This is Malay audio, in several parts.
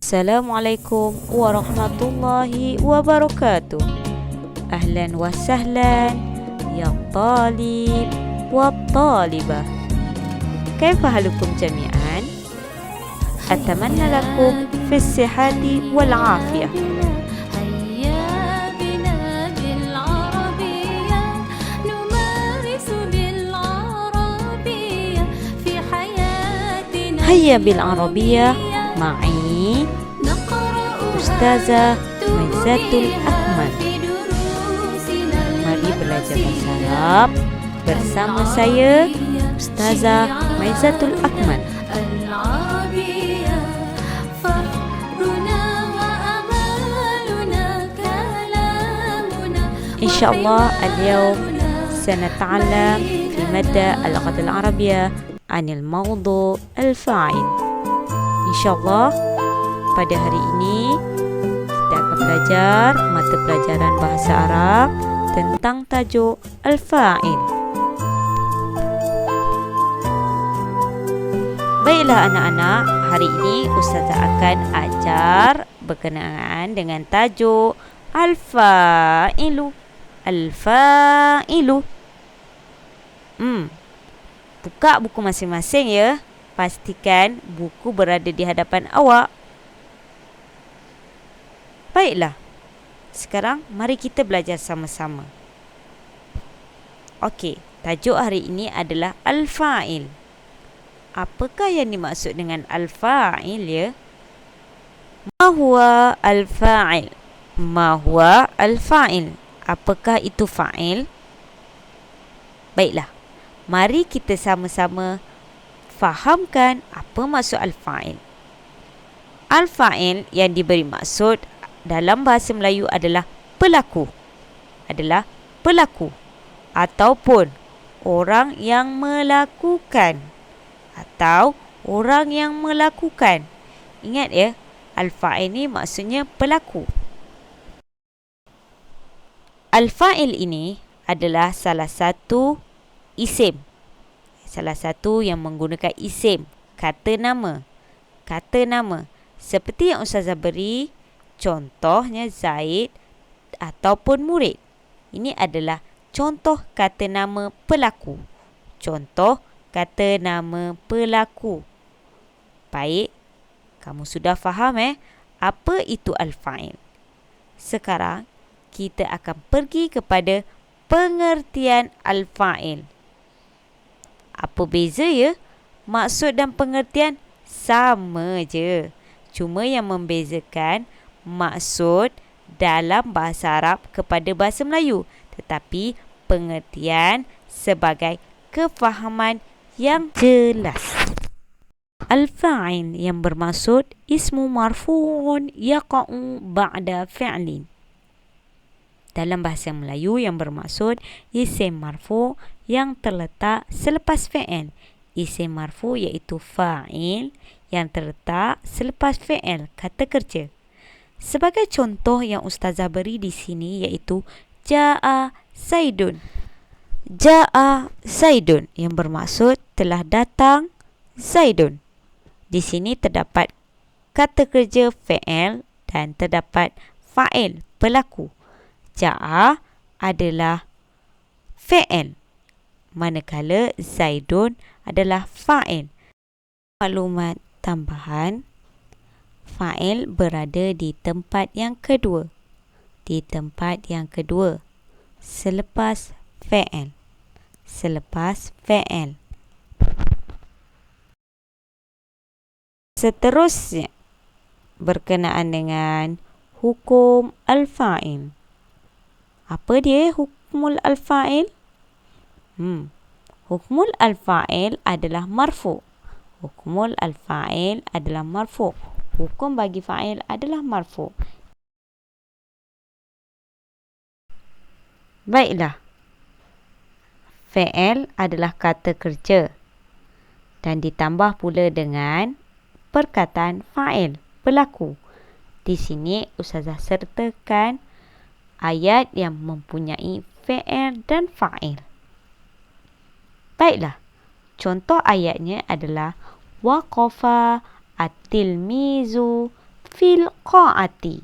Assalamualaikum warahmatullahi wabarakatuh. Ahlan wa sahlan ya talib wa talibah. Kaifa halukum jami'an? Atamanna lakum fi sihhati wal afiyah. Hayya bil Arabiyah ma'i Ustazah Maizatul Akmal. Mari belajar bahasa Arab bersama saya Ustazah Maizatul Akmal. Insyaallah اليوم سنتعلم في مادة اللغة العربية عن الموضوع الفاعل. InsyaAllah pada hari ini kita akan belajar mata pelajaran bahasa Arab tentang tajuk al-fa'il. Baiklah anak-anak, hari ini Ustazah akan ajar berkenaan dengan tajuk al-fa'ilu. Al-fa'ilu. Buka buku masing-masing ya. Pastikan buku berada di hadapan awak. Baiklah. Sekarang mari kita belajar sama-sama. Okey, tajuk hari ini adalah al-fa'il. Apakah yang dimaksud dengan al-fa'il ya? Ma huwa al-fa'il? Ma huwa al-fa'il? Apakah itu fa'il? Baiklah. Mari kita sama-sama fahamkan apa maksud al-fa'il. Al-fa'il yang diberi maksud dalam bahasa Melayu adalah pelaku. Adalah pelaku ataupun orang yang melakukan atau orang yang melakukan. Ingat ya, al-fa'il ni maksudnya pelaku. Al-fa'il ini adalah salah satu isim. Salah satu yang menggunakan isim, kata nama. Kata nama. Seperti yang Ustazah beri, contohnya Zaid ataupun murid. Ini adalah contoh kata nama pelaku. Contoh kata nama pelaku. Baik, kamu sudah faham apa itu al-fa'il. Sekarang, kita akan pergi kepada pengertian al-fa'il. Apa beza ya? Maksud dan pengertian sama je. Cuma yang membezakan maksud dalam bahasa Arab kepada bahasa Melayu. Tetapi pengertian sebagai kefahaman yang jelas. Al-fa'il yang bermaksud ismu marfu'un yaqa'u ba'da fi'lin. Dalam bahasa Melayu yang bermaksud isim marfu yang terletak selepas fi'il. Isim marfu iaitu fa'il yang terletak selepas fi'il, kata kerja. Sebagai contoh yang Ustazah beri di sini iaitu Ja'a Zaidun. Ja'a Zaidun yang bermaksud telah datang Zaidun. Di sini terdapat kata kerja fi'il dan terdapat fa'il, pelaku. Ja'a adalah fi'il, manakala Zaidun adalah fa'il. Maklumat tambahan, fa'il berada di tempat yang kedua. Di tempat yang kedua, selepas fi'il. Selepas fi'il. Seterusnya, berkenaan dengan hukum al-fa'il. Apa dia hukmul al-fa'il? Hukmul al-fa'il adalah marfu. Hukmul al-fa'il adalah marfu. Hukum bagi fa'il adalah marfu. Baiklah. Fi'il adalah kata kerja dan ditambah pula dengan perkataan fa'il, pelaku. Di sini Ustazah sertakan ayat yang mempunyai fi'il dan fa'il. Baiklah, contoh ayatnya adalah waqafa at-tilmizu fil qa'ati,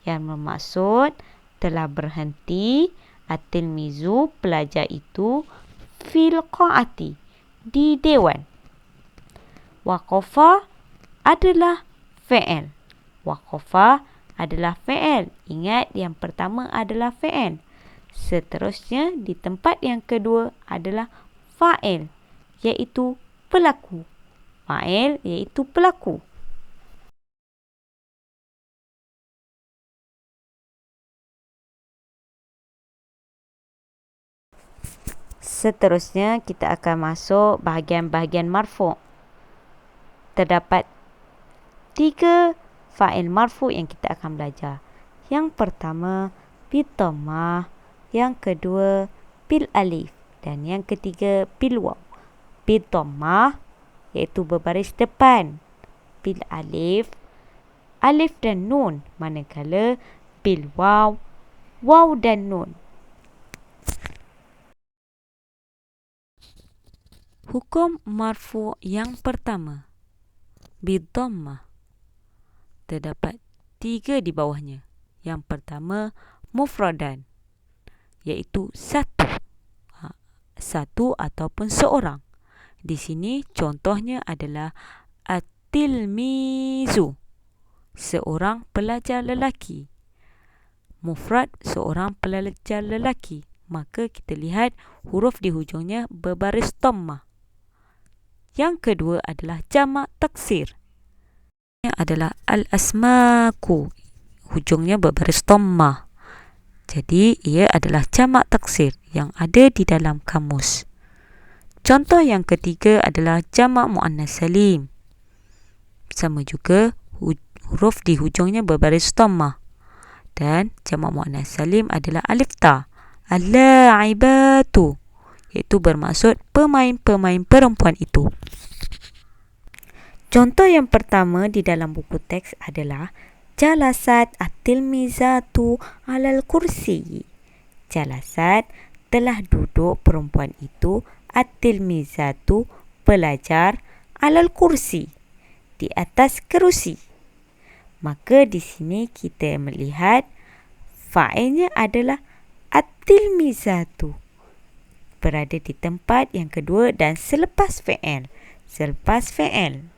yang bermaksud telah berhenti at-tilmizu, pelajar itu, fil qa'ati, di dewan. Waqafa adalah fi'il. Waqafa adalah fi'il. Ingat, yang pertama adalah fi'il. Seterusnya, di tempat yang kedua adalah fa'il, iaitu pelaku. Fa'il iaitu pelaku. Seterusnya, kita akan masuk bahagian-bahagian marfu'. Terdapat 3 fa'il marfu' yang kita akan belajar. Yang pertama, bil dhammah, yang kedua, bil alif, dan yang ketiga, bil waw. Bil dhammah iaitu berbaris depan. Bil alif, alif dan nun, manakala bil waw, waw dan nun. Hukum marfu' yang pertama, bidhammah. Terdapat 3 di bawahnya. Yang pertama, mufradan, iaitu satu. Satu ataupun seorang. Di sini contohnya adalah at-tilmizu, seorang pelajar lelaki. Mufrad, seorang pelajar lelaki. Maka kita lihat huruf di hujungnya berbaris dhammah. Yang kedua adalah jamak taksir. Adalah al-asmaku, hujungnya berbaris dhammah. Jadi ia adalah jamak taksir yang ada di dalam kamus. Contoh yang ketiga adalah jamak muannas salim. Sama juga huruf di hujungnya berbaris dhammah. Dan jamak muannas salim adalah alif ta, al-la'ibatu, iaitu bermaksud pemain-pemain perempuan itu. Contoh yang pertama di dalam buku teks adalah jalasat at-tilmizatu alal kursi. Jalasat, telah duduk perempuan itu, at-tilmizatu, pelajar, alal kursi, di atas kerusi. Maka di sini kita melihat fa'ilnya adalah at-tilmizatu, berada di tempat yang kedua dan selepas fi'il. Selepas fi'il.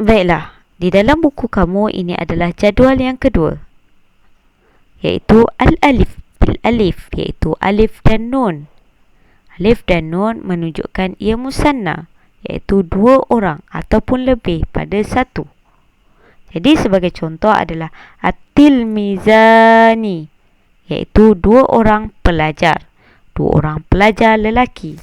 Baiklah, di dalam buku kamu ini adalah jadual yang kedua, iaitu al-alif bil alif, iaitu alif dan nun. Alif dan nun menunjukkan ia musanna, iaitu 2 orang ataupun lebih pada satu. Jadi sebagai contoh adalah at-tilmizani, iaitu 2 orang pelajar. 2 orang pelajar lelaki.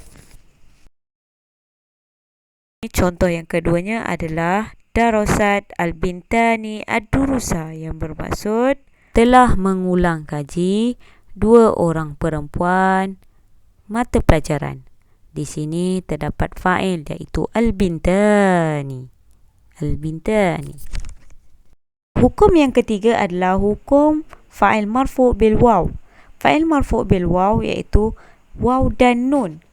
Contoh yang keduanya adalah darasat al-bintani ad-durusa, yang bermaksud telah mengulang kaji 2 orang perempuan mata pelajaran. Di sini terdapat fa'il, iaitu al-bintani. Al-bintani. Hukum yang ketiga adalah hukum fa'il marfu' bil waw. Fa'il marfu' bil waw iaitu waw dan nun.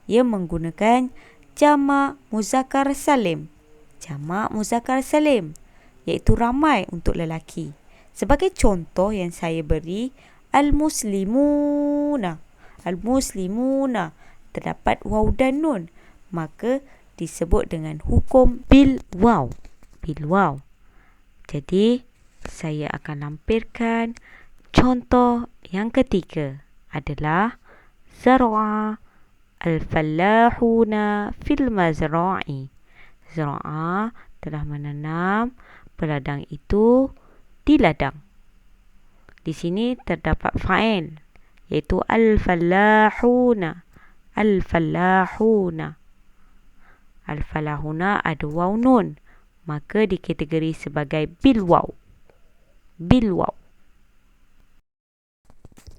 Ia menggunakan jamak muzakkar salim. Jamak muzakkar salim, iaitu ramai untuk lelaki. Sebagai contoh yang saya beri, al-muslimuna. Al-muslimuna, terdapat waw dan nun, maka disebut dengan hukum bil waw. Bil waw. Jadi saya akan lampirkan contoh yang ketiga adalah zar'a al-fallahuna fil mazra'i. Zar'a, telah menanam peladang itu di ladang. Di sini terdapat fa'il, iaitu al-fallahuna. Al-fallahuna. Al-fallahuna ada waw nun, maka dikategori sebagai bil waw. Bil waw.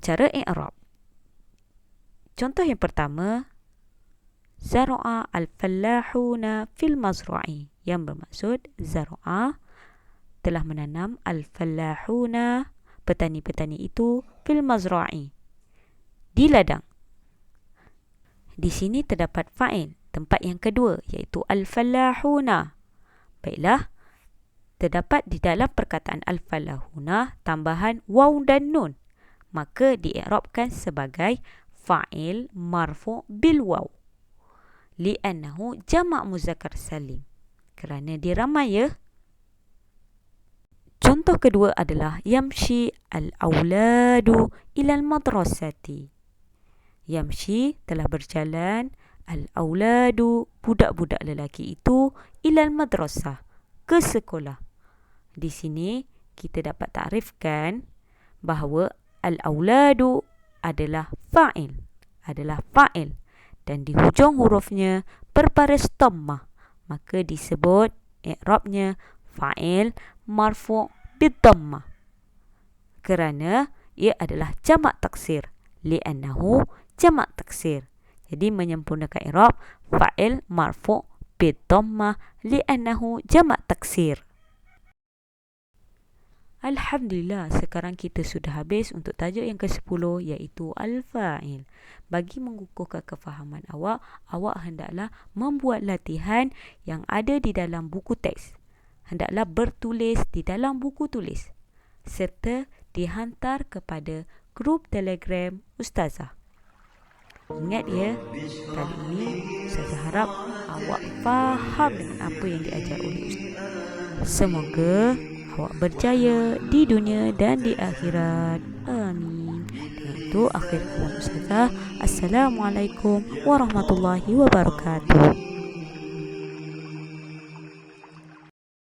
Cara i'rab. Contoh yang pertama, zar'a al-fallahuna fil mazra'i, yang bermaksud zar'a, telah menanam al-fallahuna, petani-petani itu, fil mazra'i, di ladang. Di sini terdapat fa'il, tempat yang kedua, iaitu al-fallahuna. Baiklah, terdapat di dalam perkataan al-falah huna tambahan waw dan nun, maka dii'rabkan sebagai fa'il marfu' bil waw li'annahu jama' muzakkar salim, kerana dia ramai ya. Contoh kedua adalah yamshi al-auladu ilal madrasati. Yamshi telah berjalan, al-auladu budak-budak lelaki itu, ilal madrasah ke sekolah. Di sini kita dapat takrifkan bahawa al-auladu adalah fa'il, dan di hujung hurufnya berbaris dhammah, maka disebut i'rabnya fa'il marfu' bid-dhammah, kerana ia adalah jamak taksir, li'annahu jamak taksir. Jadi menyempurnakan i'rab fa'il marfu' bid-dhammah li'annahu jamak taksir. Alhamdulillah, sekarang kita sudah habis untuk tajuk yang ke-10 iaitu al-fa'il. Bagi mengukuhkan kefahaman awak hendaklah membuat latihan yang ada di dalam buku teks. Hendaklah bertulis di dalam buku tulis serta dihantar kepada grup Telegram Ustazah. Ingat ya, kali ini Ustazah harap awak faham dengan apa yang diajar oleh Ustazah. Semoga awak berjaya di dunia dan di akhirat. Amin. Dengan itu, akhir kalam Ustazah. Assalamualaikum warahmatullahi wabarakatuh.